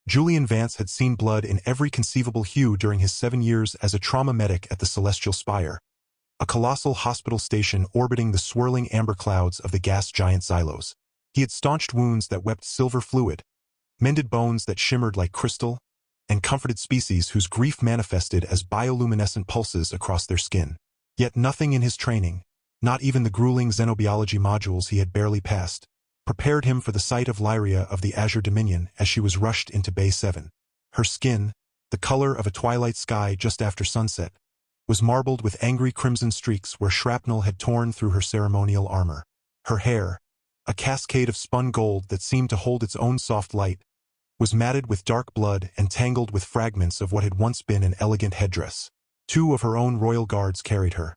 Julian Vance had seen blood in every conceivable hue during his 7 years as a trauma medic at the Celestial Spire, a colossal hospital station orbiting the swirling amber clouds of the gas giant Xylos. He had staunched wounds that wept silver fluid, mended bones that shimmered like crystal, and comforted species whose grief manifested as bioluminescent pulses across their skin. Yet nothing in his training, not even the grueling xenobiology modules he had barely passed, prepared him for the sight of Lyria of the Azure Dominion as she was rushed into Bay 7. Her skin, the color of a twilight sky just after sunset, was marbled with angry crimson streaks where shrapnel had torn through her ceremonial armor. Her hair, a cascade of spun gold that seemed to hold its own soft light, was matted with dark blood and tangled with fragments of what had once been an elegant headdress. 2 of her own royal guards carried her,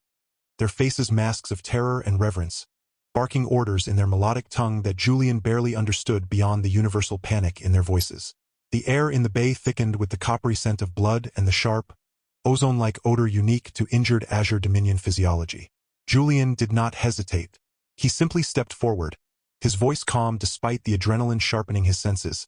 their faces masks of terror and reverence, barking orders in their melodic tongue that Julian barely understood beyond the universal panic in their voices. The air in the bay thickened with the coppery scent of blood and the sharp, ozone-like odor unique to injured Azure Dominion physiology. Julian did not hesitate. He simply stepped forward, his voice calm despite the adrenaline sharpening his senses,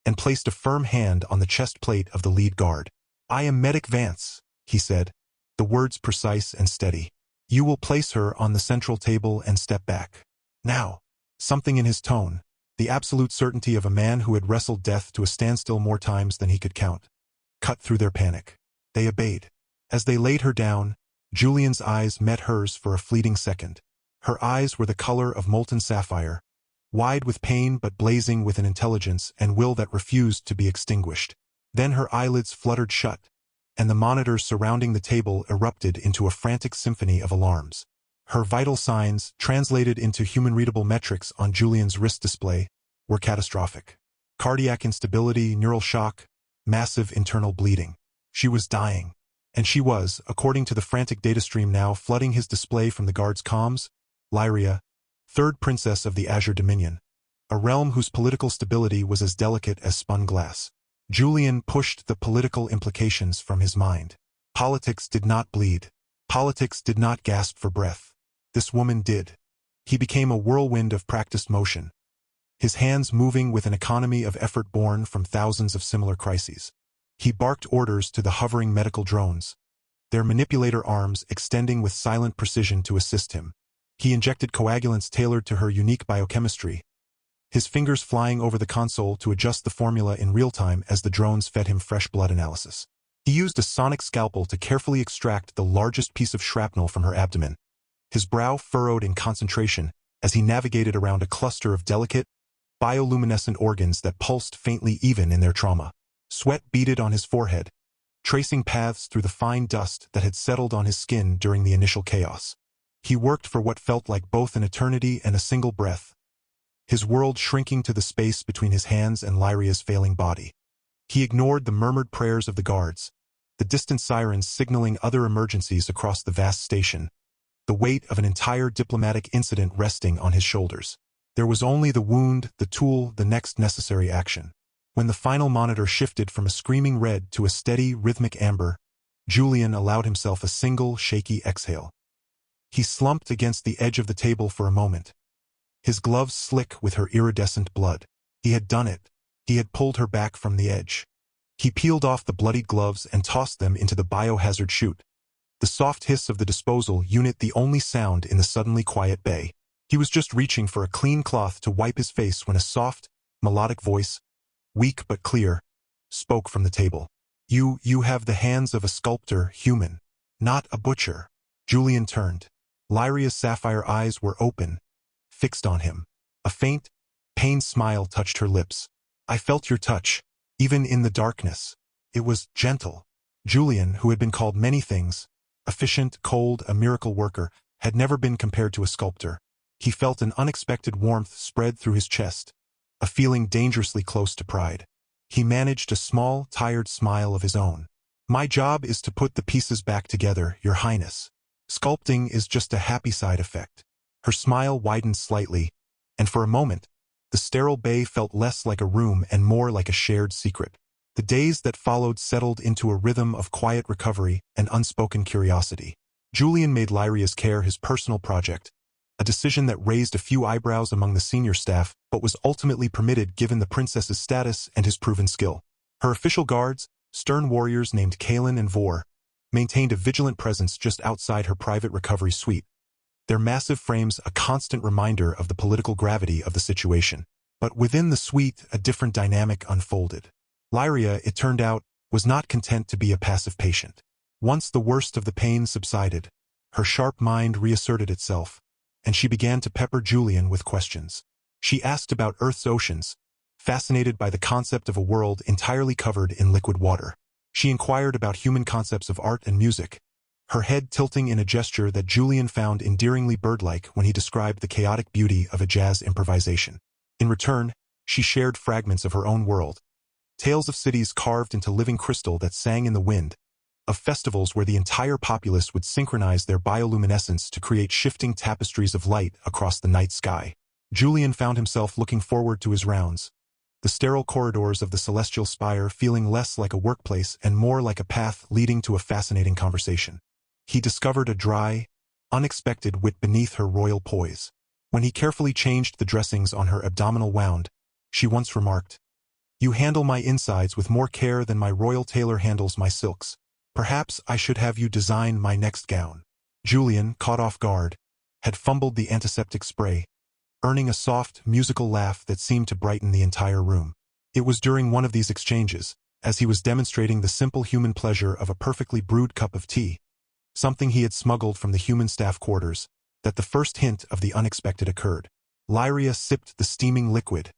and placed a firm hand on the chest plate of the lead guard. "I am Medic Vance," he said, the words precise and steady. "You will place her on the central table and step back. Now." Something in his tone, the absolute certainty of a man who had wrestled death to a standstill more times than he could count, cut through their panic. They obeyed. As they laid her down, Julian's eyes met hers for a fleeting second. Her eyes were the color of molten sapphire, wide with pain but blazing with an intelligence and will that refused to be extinguished. Then her eyelids fluttered shut, and the monitors surrounding the table erupted into a frantic symphony of alarms. Her vital signs, translated into human-readable metrics on Julian's wrist display, were catastrophic. Cardiac instability, neural shock, massive internal bleeding. She was dying. And she was, according to the frantic data stream now flooding his display from the guard's comms, Lyria, 3rd princess of the Azure Dominion, a realm whose political stability was as delicate as spun glass. Julian pushed the political implications from his mind. Politics did not bleed. Politics did not gasp for breath. This woman did. He became a whirlwind of practiced motion, his hands moving with an economy of effort born from thousands of similar crises. He barked orders to the hovering medical drones, their manipulator arms extending with silent precision to assist him. He injected coagulants tailored to her unique biochemistry, his fingers flying over the console to adjust the formula in real time as the drones fed him fresh blood analysis. He used a sonic scalpel to carefully extract the largest piece of shrapnel from her abdomen, his brow furrowed in concentration as he navigated around a cluster of delicate, bioluminescent organs that pulsed faintly even in their trauma. Sweat beaded on his forehead, tracing paths through the fine dust that had settled on his skin during the initial chaos. He worked for what felt like both an eternity and a single breath, his world shrinking to the space between his hands and Lyria's failing body. He ignored the murmured prayers of the guards, the distant sirens signaling other emergencies across the vast station, the weight of an entire diplomatic incident resting on his shoulders. There was only the wound, the tool, the next necessary action. When the final monitor shifted from a screaming red to a steady, rhythmic amber, Julian allowed himself a single, shaky exhale. He slumped against the edge of the table for a moment, his gloves slick with her iridescent blood. He had done it. He had pulled her back from the edge. He peeled off the bloodied gloves and tossed them into the biohazard chute, the soft hiss of the disposal unit the only sound in the suddenly quiet bay. He was just reaching for a clean cloth to wipe his face when a soft, melodic voice, weak but clear, spoke from the table. You have the hands of a sculptor, human, not a butcher." Julian turned. Lyria's sapphire eyes were open, fixed on him. A faint, pained smile touched her lips. "I felt your touch, even in the darkness. It was gentle." Julian, who had been called many things, efficient, cold, a miracle worker, had never been compared to a sculptor. He felt an unexpected warmth spread through his chest, a feeling dangerously close to pride. He managed a small, tired smile of his own. "My job is to put the pieces back together, Your Highness. Sculpting is just a happy side effect." Her smile widened slightly, and for a moment, the sterile bay felt less like a room and more like a shared secret. The days that followed settled into a rhythm of quiet recovery and unspoken curiosity. Julian made Lyria's care his personal project, a decision that raised a few eyebrows among the senior staff but was ultimately permitted given the princess's status and his proven skill. Her official guards, stern warriors named Kalen and Vor, maintained a vigilant presence just outside her private recovery suite, their massive frames a constant reminder of the political gravity of the situation. But within the suite, a different dynamic unfolded. Lyria, it turned out, was not content to be a passive patient. Once the worst of the pain subsided, her sharp mind reasserted itself, and she began to pepper Julian with questions. She asked about Earth's oceans, fascinated by the concept of a world entirely covered in liquid water. She inquired about human concepts of art and music, her head tilting in a gesture that Julian found endearingly bird-like when he described the chaotic beauty of a jazz improvisation. In return, she shared fragments of her own world, tales of cities carved into living crystal that sang in the wind, of festivals where the entire populace would synchronize their bioluminescence to create shifting tapestries of light across the night sky. Julian found himself looking forward to his rounds, the sterile corridors of the celestial spire feeling less like a workplace and more like a path leading to a fascinating conversation. He discovered a dry, unexpected wit beneath her royal poise. When he carefully changed the dressings on her abdominal wound, she once remarked, "You handle my insides with more care than my royal tailor handles my silks. Perhaps I should have you design my next gown." Julian, caught off guard, had fumbled the antiseptic spray, earning a soft, musical laugh that seemed to brighten the entire room. It was during one of these exchanges, as he was demonstrating the simple human pleasure of a perfectly brewed cup of tea, something he had smuggled from the human staff quarters, that the first hint of the unexpected occurred. Lyria sipped the steaming liquid,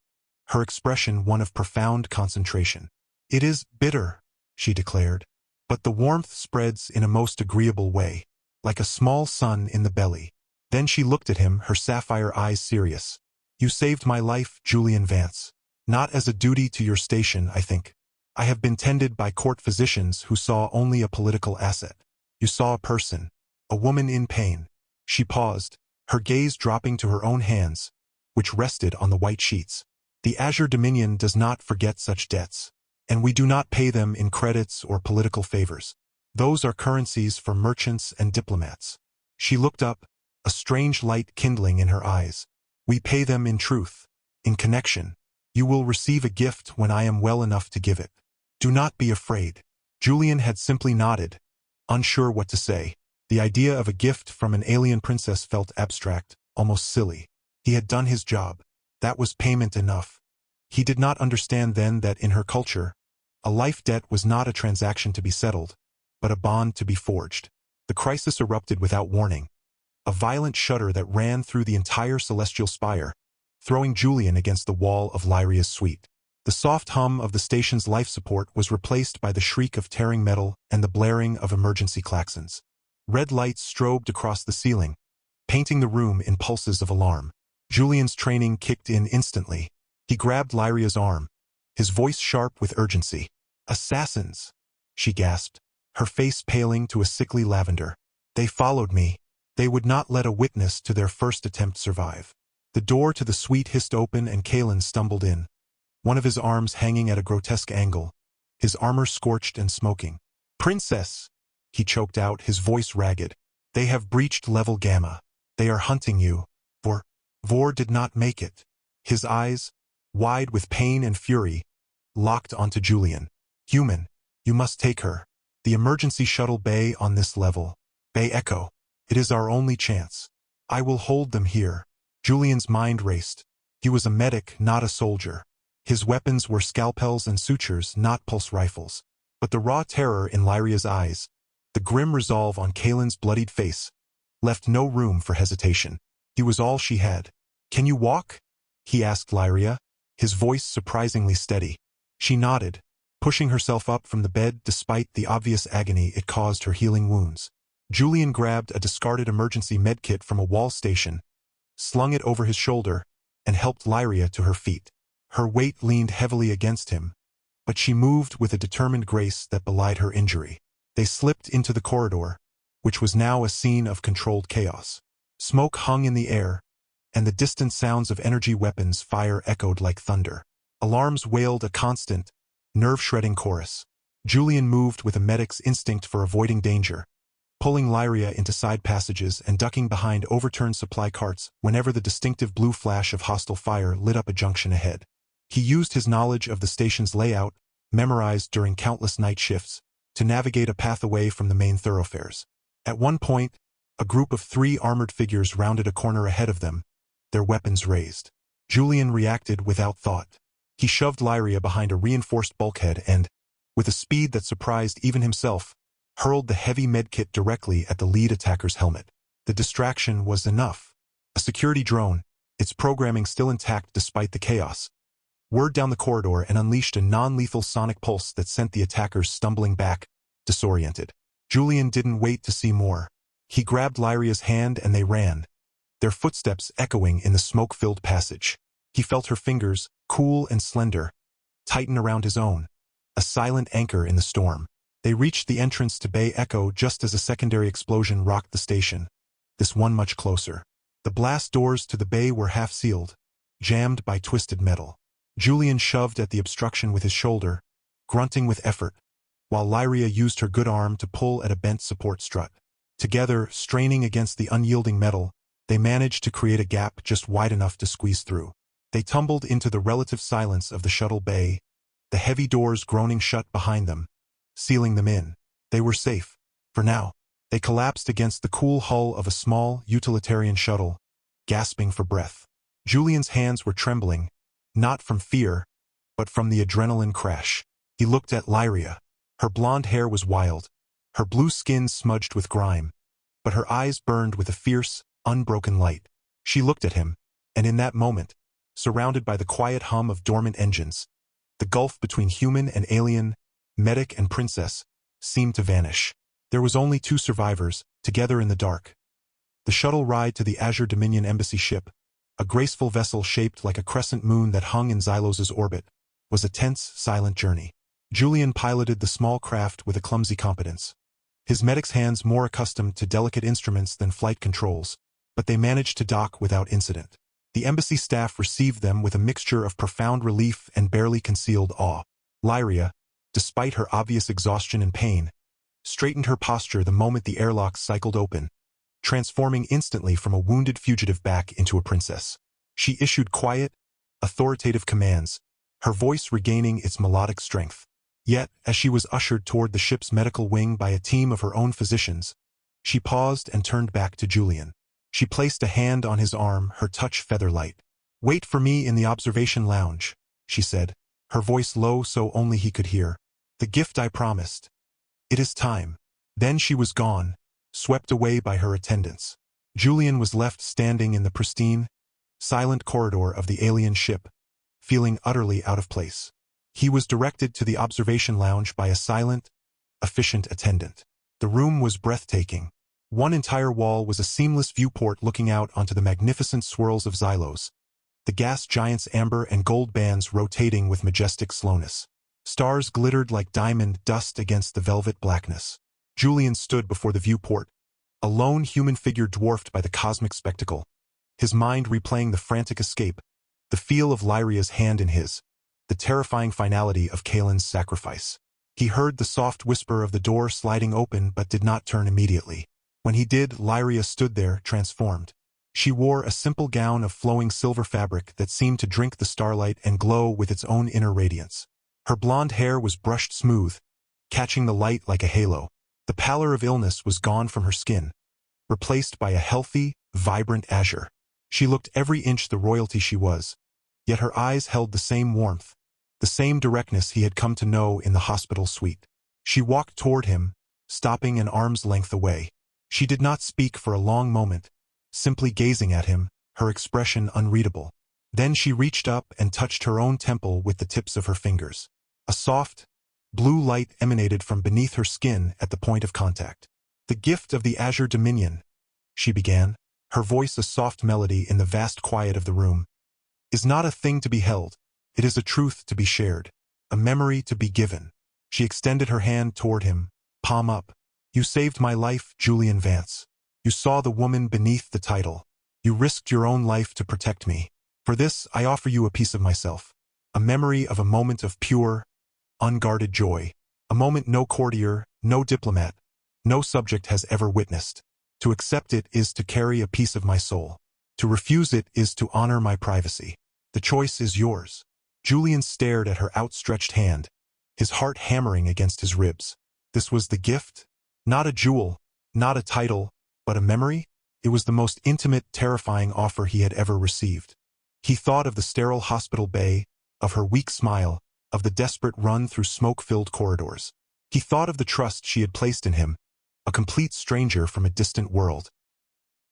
her expression one of profound concentration. "It is bitter," she declared, "but the warmth spreads in a most agreeable way, like a small sun in the belly." Then she looked at him, her sapphire eyes serious. "You saved my life, Julian Vance. Not as a duty to your station, I think. I have been tended by court physicians who saw only a political asset. You saw a person, a woman in pain." She paused, her gaze dropping to her own hands, which rested on the white sheets. "The Azure Dominion does not forget such debts, and we do not pay them in credits or political favors. Those are currencies for merchants and diplomats." She looked up, a strange light kindling in her eyes. "We pay them in truth, in connection. You will receive a gift when I am well enough to give it. Do not be afraid." Julian had simply nodded, unsure what to say. The idea of a gift from an alien princess felt abstract, almost silly. He had done his job. That was payment enough. He did not understand then that in her culture, a life debt was not a transaction to be settled, but a bond to be forged. The crisis erupted without warning, a violent shudder that ran through the entire celestial spire, throwing Julian against the wall of Lyria's suite. The soft hum of the station's life support was replaced by the shriek of tearing metal and the blaring of emergency klaxons. Red lights strobed across the ceiling, painting the room in pulses of alarm. Julian's training kicked in instantly. He grabbed Lyria's arm, his voice sharp with urgency. "Assassins!" she gasped, her face paling to a sickly lavender. "They followed me. They would not let a witness to their first attempt survive." The door to the suite hissed open and Kalen stumbled in, one of his arms hanging at a grotesque angle, his armor scorched and smoking. "Princess!" he choked out, his voice ragged. "They have breached level Gamma. They are hunting you. Vor did not make it." His eyes, wide with pain and fury, locked onto Julian. "Human, you must take her. The emergency shuttle bay on this level. Bay Echo. It is our only chance. I will hold them here." Julian's mind raced. He was a medic, not a soldier. His weapons were scalpels and sutures, not pulse rifles. But the raw terror in Lyria's eyes, the grim resolve on Kalen's bloodied face, left no room for hesitation. He was all she had. "Can you walk?" he asked Lyria, his voice surprisingly steady. She nodded, pushing herself up from the bed despite the obvious agony it caused her healing wounds. Julian grabbed a discarded emergency medkit from a wall station, slung it over his shoulder, and helped Lyria to her feet. Her weight leaned heavily against him, but she moved with a determined grace that belied her injury. They slipped into the corridor, which was now a scene of controlled chaos. Smoke hung in the air, and the distant sounds of energy weapons fire echoed like thunder. Alarms wailed a constant, nerve-shredding chorus. Julian moved with a medic's instinct for avoiding danger, pulling Lyria into side passages and ducking behind overturned supply carts whenever the distinctive blue flash of hostile fire lit up a junction ahead. He used his knowledge of the station's layout, memorized during countless night shifts, to navigate a path away from the main thoroughfares. At one point, a group of 3 armored figures rounded a corner ahead of them, their weapons raised. Julian reacted without thought. He shoved Lyria behind a reinforced bulkhead and, with a speed that surprised even himself, hurled the heavy medkit directly at the lead attacker's helmet. The distraction was enough. A security drone, its programming still intact despite the chaos, whirred down the corridor and unleashed a non-lethal sonic pulse that sent the attackers stumbling back, disoriented. Julian didn't wait to see more. He grabbed Lyria's hand and they ran, their footsteps echoing in the smoke-filled passage. He felt her fingers, cool and slender, tighten around his own, a silent anchor in the storm. They reached the entrance to Bay Echo just as a secondary explosion rocked the station, this one much closer. The blast doors to the bay were half-sealed, jammed by twisted metal. Julian shoved at the obstruction with his shoulder, grunting with effort, while Lyria used her good arm to pull at a bent support strut. Together, straining against the unyielding metal, they managed to create a gap just wide enough to squeeze through. They tumbled into the relative silence of the shuttle bay, the heavy doors groaning shut behind them, sealing them in. They were safe, for now. They collapsed against the cool hull of a small, utilitarian shuttle, gasping for breath. Julian's hands were trembling, not from fear, but from the adrenaline crash. He looked at Lyria. Her blonde hair was wild, her blue skin smudged with grime, but her eyes burned with a fierce, unbroken light. She looked at him, and in that moment, surrounded by the quiet hum of dormant engines, the gulf between human and alien, medic and princess, seemed to vanish. There was only 2 survivors, together in the dark. The shuttle ride to the Azure Dominion embassy ship, a graceful vessel shaped like a crescent moon that hung in Xylos's orbit, was a tense, silent journey. Julian piloted the small craft with a clumsy competence, his medic's hands more accustomed to delicate instruments than flight controls, but they managed to dock without incident. The embassy staff received them with a mixture of profound relief and barely concealed awe. Lyria, despite her obvious exhaustion and pain, straightened her posture the moment the airlocks cycled open, transforming instantly from a wounded fugitive back into a princess. She issued quiet, authoritative commands, her voice regaining its melodic strength. Yet, as she was ushered toward the ship's medical wing by a team of her own physicians, she paused and turned back to Julian. She placed a hand on his arm, her touch feather-light. "Wait for me in the observation lounge," she said, her voice low so only he could hear. "The gift I promised. It is time." Then she was gone, swept away by her attendants. Julian was left standing in the pristine, silent corridor of the alien ship, feeling utterly out of place. He was directed to the observation lounge by a silent, efficient attendant. The room was breathtaking. One entire wall was a seamless viewport looking out onto the magnificent swirls of Xylos, the gas giant's amber and gold bands rotating with majestic slowness. Stars glittered like diamond dust against the velvet blackness. Julian stood before the viewport, a lone human figure dwarfed by the cosmic spectacle, his mind replaying the frantic escape, the feel of Lyria's hand in his, the terrifying finality of Kaelin's sacrifice. He heard the soft whisper of the door sliding open but did not turn immediately. When he did, Lyria stood there, transformed. She wore a simple gown of flowing silver fabric that seemed to drink the starlight and glow with its own inner radiance. Her blonde hair was brushed smooth, catching the light like a halo. The pallor of illness was gone from her skin, replaced by a healthy, vibrant azure. She looked every inch the royalty she was, yet her eyes held the same warmth, the same directness he had come to know in the hospital suite. She walked toward him, stopping an arm's length away. She did not speak for a long moment, simply gazing at him, her expression unreadable. Then she reached up and touched her own temple with the tips of her fingers. A soft, blue light emanated from beneath her skin at the point of contact. "The gift of the Azure Dominion," she began, her voice a soft melody in the vast quiet of the room, "is not a thing to be held. It is a truth to be shared, a memory to be given." She extended her hand toward him, palm up. "You saved my life, Julian Vance. You saw the woman beneath the title. You risked your own life to protect me. For this, I offer you a piece of myself, a memory of a moment of pure, unguarded joy, a moment no courtier, no diplomat, no subject has ever witnessed. To accept it is to carry a piece of my soul. To refuse it is to honor my privacy. The choice is yours." Julian stared at her outstretched hand, his heart hammering against his ribs. This was the gift? Not a jewel, not a title, but a memory? It was the most intimate, terrifying offer he had ever received. He thought of the sterile hospital bay, of her weak smile, of the desperate run through smoke-filled corridors. He thought of the trust she had placed in him, a complete stranger from a distant world.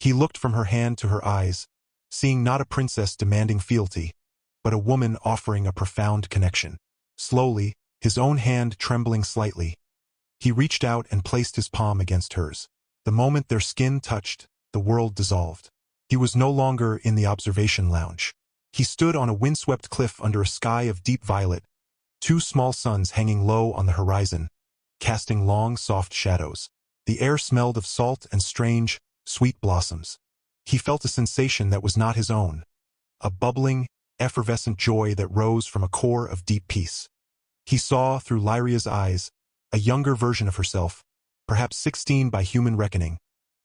He looked from her hand to her eyes, seeing not a princess demanding fealty, but a woman offering a profound connection. Slowly, his own hand trembling slightly, he reached out and placed his palm against hers. The moment their skin touched, the world dissolved. He was no longer in the observation lounge. He stood on a windswept cliff under a sky of deep violet, two small suns hanging low on the horizon, casting long, soft shadows. The air smelled of salt and strange, sweet blossoms. He felt a sensation that was not his own, a bubbling, effervescent joy that rose from a core of deep peace. He saw, through Lyria's eyes, a younger version of herself, perhaps 16 by human reckoning,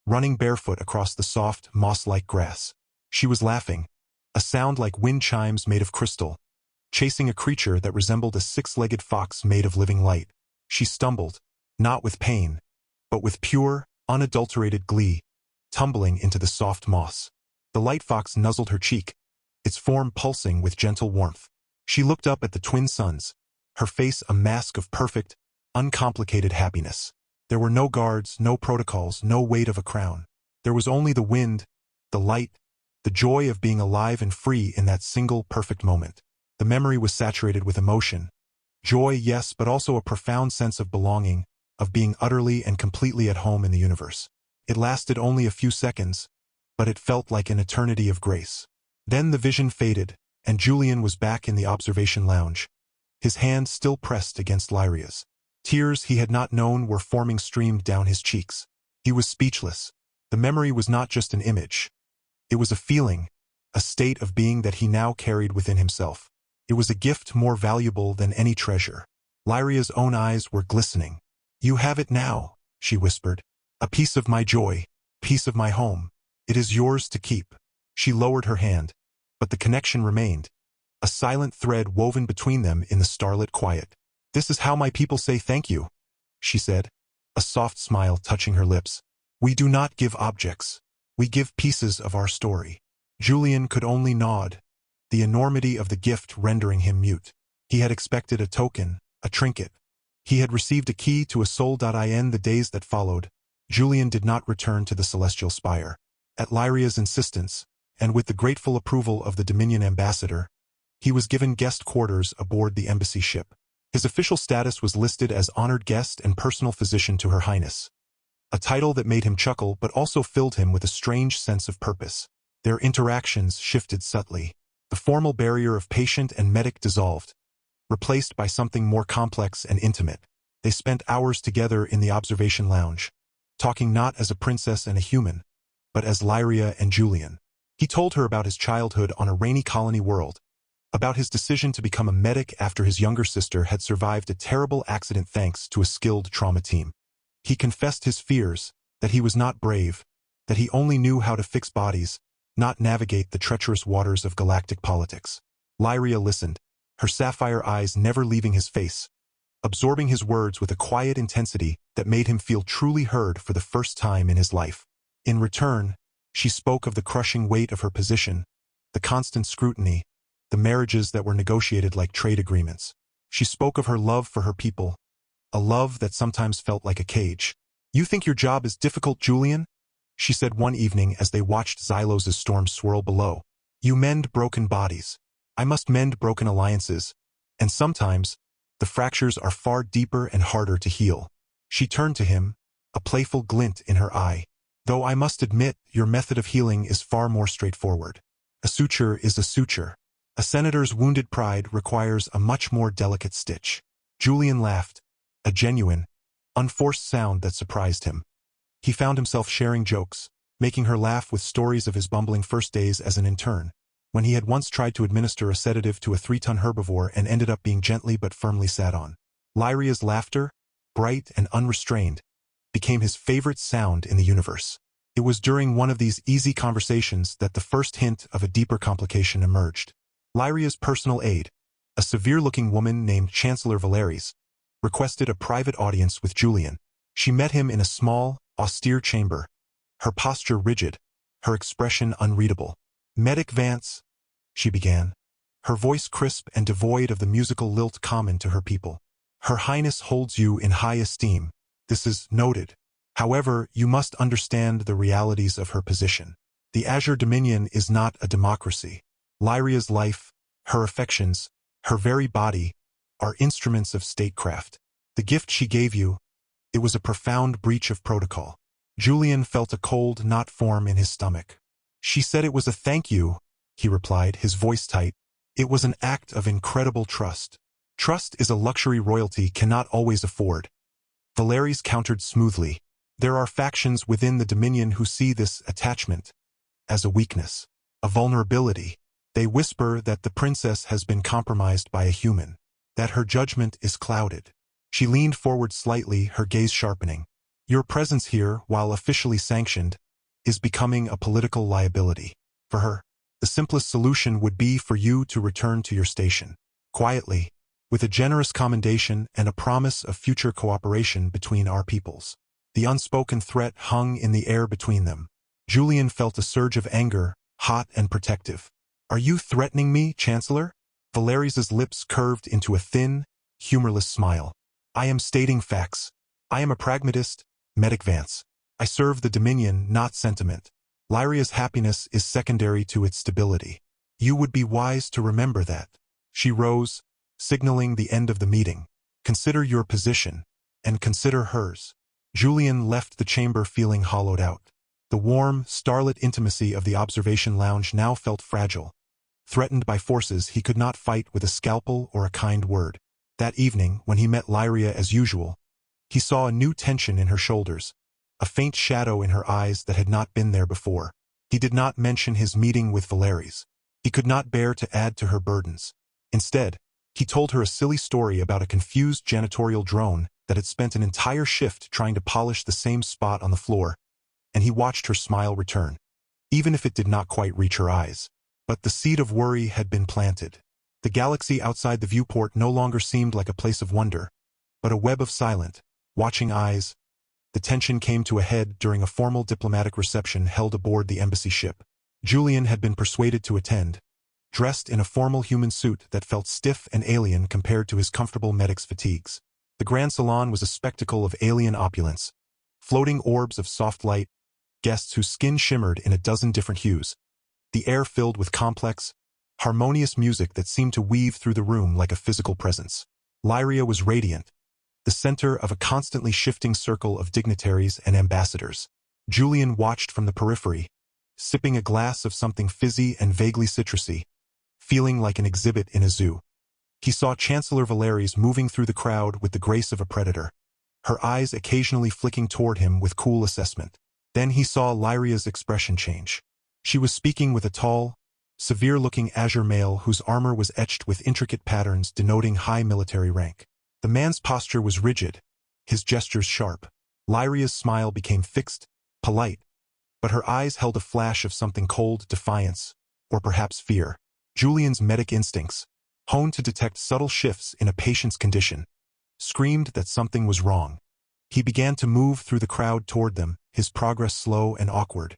running barefoot across the soft, moss-like grass. She was laughing, a sound like wind chimes made of crystal, chasing a creature that resembled a six-legged fox made of living light. She stumbled, not with pain, but with pure, unadulterated glee, tumbling into the soft moss. The light fox nuzzled her cheek, its form pulsing with gentle warmth. She looked up at the twin suns, her face a mask of perfect, uncomplicated happiness. There were no guards, no protocols, no weight of a crown. There was only the wind, the light, the joy of being alive and free in that single perfect moment. The memory was saturated with emotion. Joy, yes, but also a profound sense of belonging, of being utterly and completely at home in the universe. It lasted only a few seconds, but it felt like an eternity of grace. Then the vision faded, and Julian was back in the observation lounge, his hand still pressed against Lyria's. Tears he had not known were forming streamed down his cheeks. He was speechless. The memory was not just an image. It was a feeling, a state of being that he now carried within himself. It was a gift more valuable than any treasure. Lyria's own eyes were glistening. "You have it now," she whispered. "A piece of my joy, piece of my home. It is yours to keep." She lowered her hand, but the connection remained, a silent thread woven between them in the starlit quiet. "This is how my people say thank you," she said, a soft smile touching her lips. "We do not give objects. We give pieces of our story." Julian could only nod, the enormity of the gift rendering him mute. He had expected a token, a trinket. He had received a key to a soul.in. The days that followed, Julian did not return to the Celestial Spire. At Lyria's insistence, and with the grateful approval of the Dominion ambassador, he was given guest quarters aboard the embassy ship. His official status was listed as honored guest and personal physician to Her Highness, a title that made him chuckle but also filled him with a strange sense of purpose. Their interactions shifted subtly. The formal barrier of patient and medic dissolved, replaced by something more complex and intimate. They spent hours together in the observation lounge, talking not as a princess and a human, but as Lyria and Julian. He told her about his childhood on a rainy colony world, about his decision to become a medic after his younger sister had survived a terrible accident thanks to a skilled trauma team. He confessed his fears, that he was not brave, that he only knew how to fix bodies, not navigate the treacherous waters of galactic politics. Lyria listened, her sapphire eyes never leaving his face, absorbing his words with a quiet intensity that made him feel truly heard for the first time in his life. In return, she spoke of the crushing weight of her position, the constant scrutiny, the marriages that were negotiated like trade agreements. She spoke of her love for her people, a love that sometimes felt like a cage. "You think your job is difficult, Julian?" she said one evening as they watched Xylos' storm swirl below. "You mend broken bodies. I must mend broken alliances, and sometimes, the fractures are far deeper and harder to heal." She turned to him, a playful glint in her eye. "Though I must admit, your method of healing is far more straightforward. A suture is a suture. A senator's wounded pride requires a much more delicate stitch." Julian laughed, a genuine, unforced sound that surprised him. He found himself sharing jokes, making her laugh with stories of his bumbling first days as an intern, when he had once tried to administer a sedative to a 3-ton herbivore and ended up being gently but firmly sat on. Lyria's laughter, bright and unrestrained, became his favorite sound in the universe. It was during one of these easy conversations that the first hint of a deeper complication emerged. Lyria's personal aide, a severe-looking woman named Chancellor Valeries, requested a private audience with Julian. She met him in a small, austere chamber, her posture rigid, her expression unreadable. "Medic Vance," she began, her voice crisp and devoid of the musical lilt common to her people. "Her Highness holds you in high esteem. This is noted. However, you must understand the realities of her position. The Azure Dominion is not a democracy. Lyria's life, her affections, her very body, are instruments of statecraft. The gift she gave you, it was a profound breach of protocol." Julian felt a cold knot form in his stomach. "She said it was a thank you," he replied, his voice tight. "It was an act of incredible trust. Trust is a luxury royalty cannot always afford." Valeries countered smoothly. "There are factions within the Dominion who see this attachment as a weakness, a vulnerability. They whisper that the princess has been compromised by a human, that her judgment is clouded." She leaned forward slightly, her gaze sharpening. "Your presence here, while officially sanctioned, is becoming a political liability. For her, the simplest solution would be for you to return to your station, quietly, with a generous commendation and a promise of future cooperation between our peoples." The unspoken threat hung in the air between them. Julian felt a surge of anger, hot and protective. "Are you threatening me, Chancellor?" Valerius's lips curved into a thin, humorless smile. "I am stating facts. I am a pragmatist, Medic Vance. I serve the Dominion, not sentiment. Lyria's happiness is secondary to its stability. You would be wise to remember that." She rose, signaling the end of the meeting. "Consider your position, and consider hers." Julian left the chamber feeling hollowed out. The warm, starlit intimacy of the observation lounge now felt fragile, threatened by forces he could not fight with a scalpel or a kind word. That evening, when he met Lyria as usual, he saw a new tension in her shoulders, a faint shadow in her eyes that had not been there before. He did not mention his meeting with Valeries. He could not bear to add to her burdens. Instead, he told her a silly story about a confused janitorial drone that had spent an entire shift trying to polish the same spot on the floor, and he watched her smile return, even if it did not quite reach her eyes. But the seed of worry had been planted. The galaxy outside the viewport no longer seemed like a place of wonder, but a web of silent, watching eyes. The tension came to a head during a formal diplomatic reception held aboard the embassy ship. Julian had been persuaded to attend, dressed in a formal human suit that felt stiff and alien compared to his comfortable medic's fatigues. The grand salon was a spectacle of alien opulence, floating orbs of soft light, guests whose skin shimmered in a dozen different hues, the air filled with complex, harmonious music that seemed to weave through the room like a physical presence. Lyria was radiant, the center of a constantly shifting circle of dignitaries and ambassadors. Julian watched from the periphery, sipping a glass of something fizzy and vaguely citrusy, feeling like an exhibit in a zoo. He saw Chancellor Valeries moving through the crowd with the grace of a predator, her eyes occasionally flicking toward him with cool assessment. Then he saw Lyria's expression change. She was speaking with a tall, severe-looking azure male whose armor was etched with intricate patterns denoting high military rank. The man's posture was rigid, his gestures sharp. Lyria's smile became fixed, polite, but her eyes held a flash of something cold defiance, or perhaps fear. Julian's medic instincts, honed to detect subtle shifts in a patient's condition, screamed that something was wrong. He began to move through the crowd toward them, his progress slow and awkward.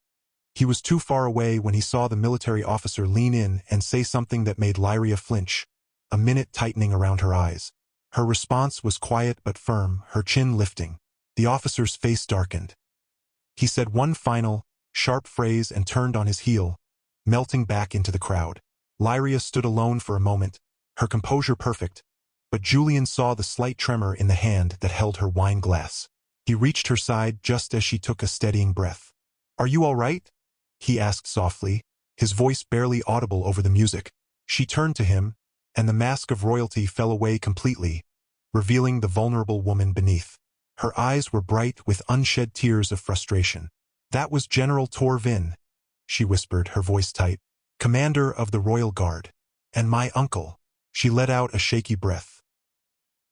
He was too far away when he saw the military officer lean in and say something that made Lyria flinch, a minute tightening around her eyes. Her response was quiet but firm, her chin lifting. The officer's face darkened. He said one final, sharp phrase and turned on his heel, melting back into the crowd. Lyria stood alone for a moment, her composure perfect, but Julian saw the slight tremor in the hand that held her wine glass. He reached her side just as she took a steadying breath. "Are you all right?" he asked softly, his voice barely audible over the music. She turned to him, and the mask of royalty fell away completely, revealing the vulnerable woman beneath. Her eyes were bright with unshed tears of frustration. "That was General Torvin," she whispered, her voice tight, "Commander of the Royal Guard. And my uncle." She let out a shaky breath.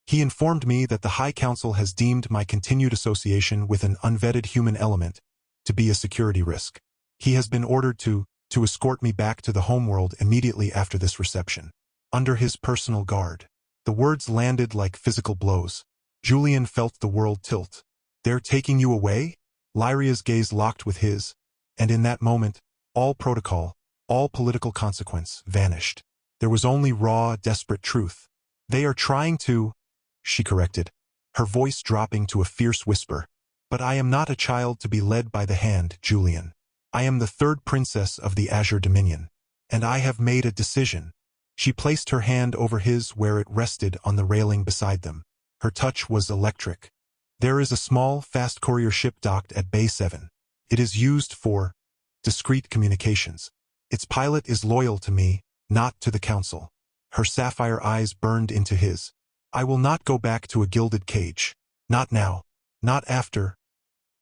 "He informed me that the High Council has deemed my continued association with an unvetted human element to be a security risk. He has been ordered to escort me back to the homeworld immediately after this reception, under his personal guard." The words landed like physical blows. Julian felt the world tilt. "They're taking you away?" Lyria's gaze locked with his, and in that moment, all protocol, all political consequence, vanished. There was only raw, desperate truth. "They are trying to," she corrected, her voice dropping to a fierce whisper. "But I am not a child to be led by the hand, Julian. I am the third princess of the Azure Dominion, and I have made a decision." She placed her hand over his where it rested on the railing beside them. Her touch was electric. "There is a small, fast courier ship docked at Bay 7. It is used for discreet communications. Its pilot is loyal to me, not to the Council." Her sapphire eyes burned into his. "I will not go back to a gilded cage. Not now. Not after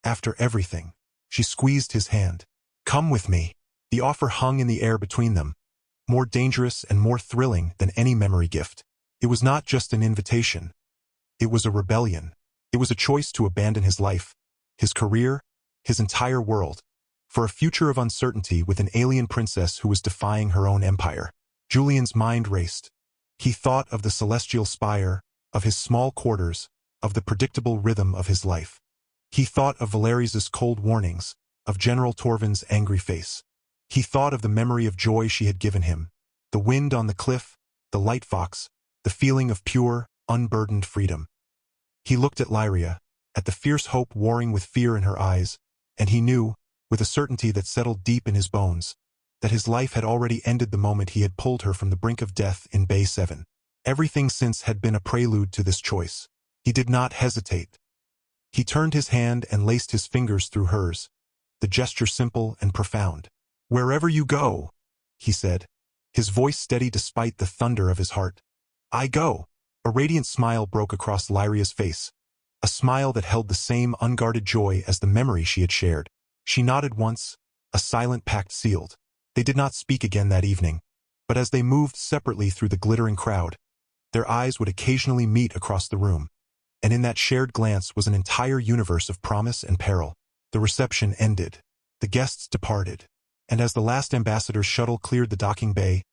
everything." She squeezed his hand. "Come with me." The offer hung in the air between them, more dangerous and more thrilling than any memory gift. It was not just an invitation. It was a rebellion. It was a choice to abandon his life, his career, his entire world, for a future of uncertainty with an alien princess who was defying her own empire. Julian's mind raced. He thought of the celestial spire, of his small quarters, of the predictable rhythm of his life. He thought of Valerius's cold warnings, of General Torvin's angry face. He thought of the memory of joy she had given him, the wind on the cliff, the light fox, the feeling of pure, unburdened freedom. He looked at Lyria, at the fierce hope warring with fear in her eyes, and he knew, with a certainty that settled deep in his bones, that his life had already ended the moment he had pulled her from the brink of death in Bay 7. Everything since had been a prelude to this choice. He did not hesitate. He turned his hand and laced his fingers through hers, the gesture simple and profound. "Wherever you go," he said, his voice steady despite the thunder of his heart. "I go." A radiant smile broke across Lyria's face, a smile that held the same unguarded joy as the memory she had shared. She nodded once, a silent pact sealed. They did not speak again that evening, but as they moved separately through the glittering crowd, their eyes would occasionally meet across the room, and in that shared glance was an entire universe of promise and peril. The reception ended. The guests departed, and as the last ambassador's shuttle cleared the docking bay,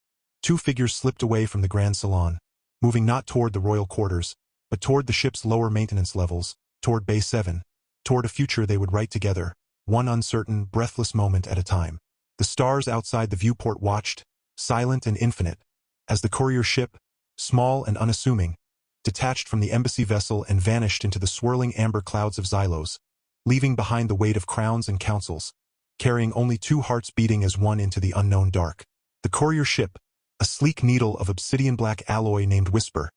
two figures slipped away from the grand salon, moving not toward the royal quarters, but toward the ship's lower maintenance levels, toward Bay 7, toward a future they would write together, one uncertain, breathless moment at a time. The stars outside the viewport watched, silent and infinite, as the courier ship, small and unassuming, detached from the embassy vessel and vanished into the swirling amber clouds of Xylos, leaving behind the weight of crowns and councils, carrying only two hearts beating as one into the unknown dark. The courier ship, a sleek needle of obsidian-black alloy named Whisper,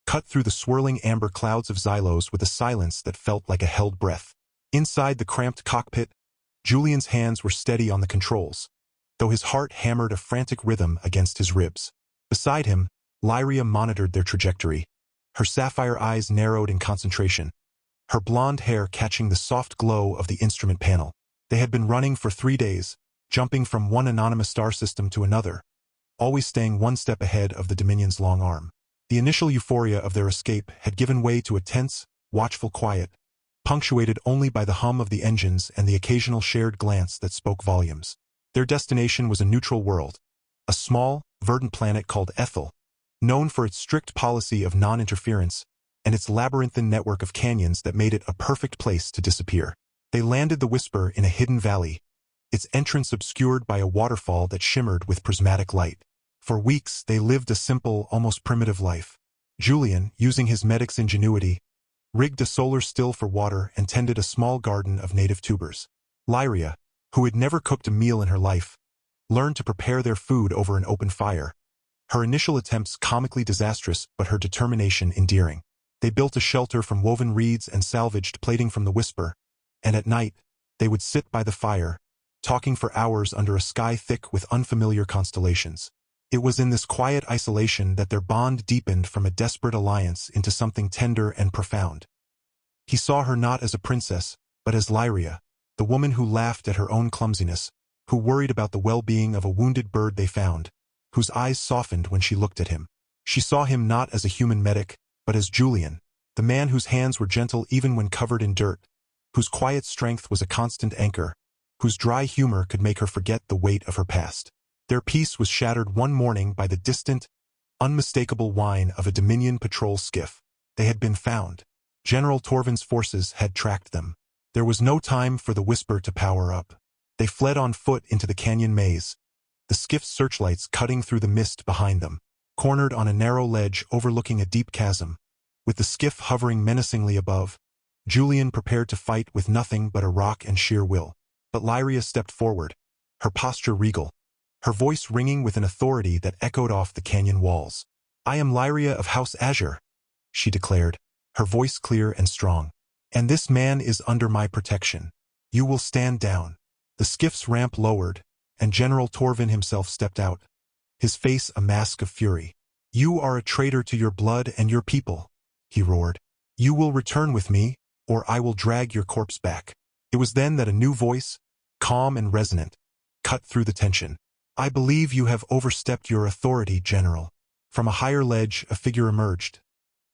cut through the swirling amber clouds of Xylos with a silence that felt like a held breath. Inside the cramped cockpit, Julian's hands were steady on the controls, though his heart hammered a frantic rhythm against his ribs. Beside him, Lyria monitored their trajectory, her sapphire eyes narrowed in concentration, her blonde hair catching the soft glow of the instrument panel. They had been running for 3 days, jumping from one anonymous star system to another, always staying one step ahead of the Dominion's long arm. The initial euphoria of their escape had given way to a tense, watchful quiet, punctuated only by the hum of the engines and the occasional shared glance that spoke volumes. Their destination was a neutral world, a small, verdant planet called Ethel, known for its strict policy of non-interference and its labyrinthine network of canyons that made it a perfect place to disappear. They landed the Whisper in a hidden valley, its entrance obscured by a waterfall that shimmered with prismatic light. For weeks, they lived a simple, almost primitive life. Julian, using his medic's ingenuity, rigged a solar still for water and tended a small garden of native tubers. Lyria, who had never cooked a meal in her life, learned to prepare their food over an open fire. Her initial attempts comically disastrous, but her determination endearing. They built a shelter from woven reeds and salvaged plating from the Whisper, and at night, they would sit by the fire, talking for hours under a sky thick with unfamiliar constellations. It was in this quiet isolation that their bond deepened from a desperate alliance into something tender and profound. He saw her not as a princess, but as Lyria, the woman who laughed at her own clumsiness, who worried about the well-being of a wounded bird they found, whose eyes softened when she looked at him. She saw him not as a human medic, but as Julian, the man whose hands were gentle even when covered in dirt, whose quiet strength was a constant anchor, whose dry humor could make her forget the weight of her past. Their peace was shattered one morning by the distant, unmistakable whine of a Dominion patrol skiff. They had been found. General Torvin's forces had tracked them. There was no time for the whisper to power up. They fled on foot into the canyon maze, the skiff's searchlights cutting through the mist behind them. Cornered on a narrow ledge overlooking a deep chasm, with the skiff hovering menacingly above, Julian prepared to fight with nothing but a rock and sheer will. But Lyria stepped forward, her posture regal, her voice ringing with an authority that echoed off the canyon walls. "I am Lyria of House Azure," she declared, her voice clear and strong. "And this man is under my protection. You will stand down." The skiff's ramp lowered, and General Torvin himself stepped out, his face a mask of fury. "You are a traitor to your blood and your people," he roared. "You will return with me, or I will drag your corpse back." It was then that a new voice, calm and resonant, cut through the tension. "I believe you have overstepped your authority, General." From a higher ledge, a figure emerged.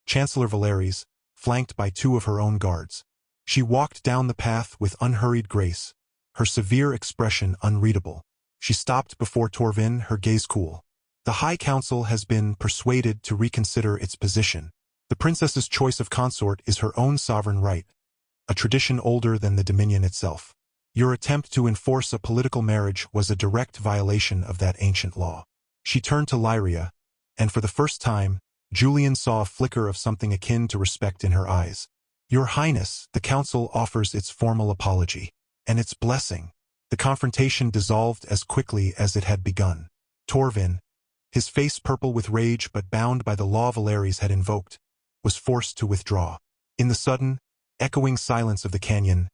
Chancellor Valeries, flanked by 2 of her own guards. She walked down the path with unhurried grace, her severe expression unreadable. She stopped before Torvin, her gaze cool. "The High Council has been persuaded to reconsider its position. The princess's choice of consort is her own sovereign right, a tradition older than the Dominion itself. Your attempt to enforce a political marriage was a direct violation of that ancient law." She turned to Lyria, and for the first time, Julian saw a flicker of something akin to respect in her eyes. "Your Highness, the Council offers its formal apology, and its blessing." The confrontation dissolved as quickly as it had begun. Torvin, his face purple with rage but bound by the law Valeries had invoked, was forced to withdraw. In the sudden, echoing silence of the canyon,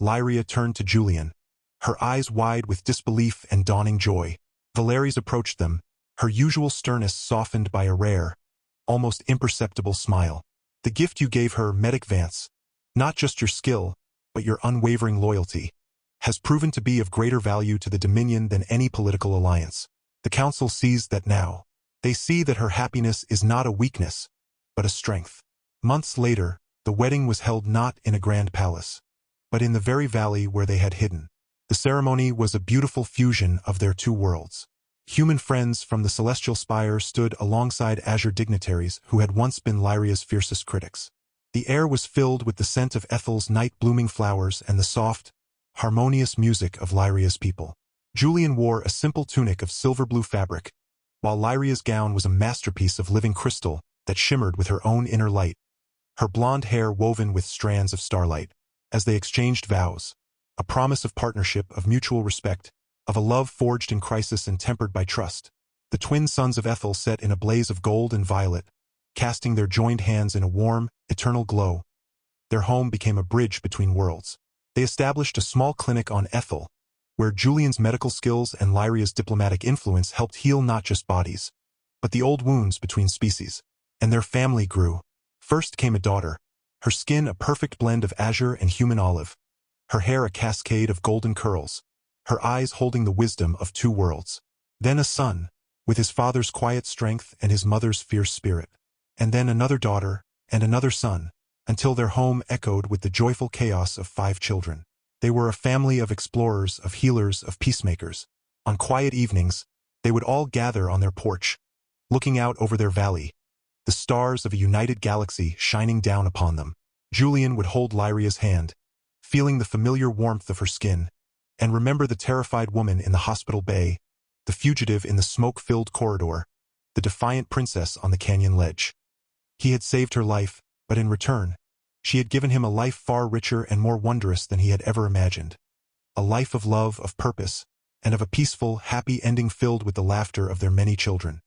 Lyria turned to Julian, her eyes wide with disbelief and dawning joy. Valeries approached them, her usual sternness softened by a rare, almost imperceptible smile. "The gift you gave her, Medic Vance, not just your skill, but your unwavering loyalty, has proven to be of greater value to the Dominion than any political alliance. The Council sees that now. They see that her happiness is not a weakness, but a strength." Months later, the wedding was held not in a grand palace, but in the very valley where they had hidden. The ceremony was a beautiful fusion of their 2 worlds. Human friends from the Celestial Spire stood alongside Azure dignitaries who had once been Lyria's fiercest critics. The air was filled with the scent of Ethel's night-blooming flowers and the soft, harmonious music of Lyria's people. Julian wore a simple tunic of silver-blue fabric, while Lyria's gown was a masterpiece of living crystal that shimmered with her own inner light, her blonde hair woven with strands of starlight. As they exchanged vows, a promise of partnership, of mutual respect, of a love forged in crisis and tempered by trust, the twin sons of Ethel set in a blaze of gold and violet, casting their joined hands in a warm, eternal glow. Their home became a bridge between worlds. They established a small clinic on Ethel, where Julian's medical skills and Lyria's diplomatic influence helped heal not just bodies, but the old wounds between species. And their family grew. First came a daughter, her skin a perfect blend of azure and human olive, her hair a cascade of golden curls, her eyes holding the wisdom of 2 worlds. Then a son, with his father's quiet strength and his mother's fierce spirit. And then another daughter, and another son, until their home echoed with the joyful chaos of 5 children. They were a family of explorers, of healers, of peacemakers. On quiet evenings, they would all gather on their porch, looking out over their valley, the stars of a united galaxy shining down upon them. Julian would hold Lyria's hand, feeling the familiar warmth of her skin, and remember the terrified woman in the hospital bay, the fugitive in the smoke-filled corridor, the defiant princess on the canyon ledge. He had saved her life, but in return, she had given him a life far richer and more wondrous than he had ever imagined. A life of love, of purpose, and of a peaceful, happy ending filled with the laughter of their many children.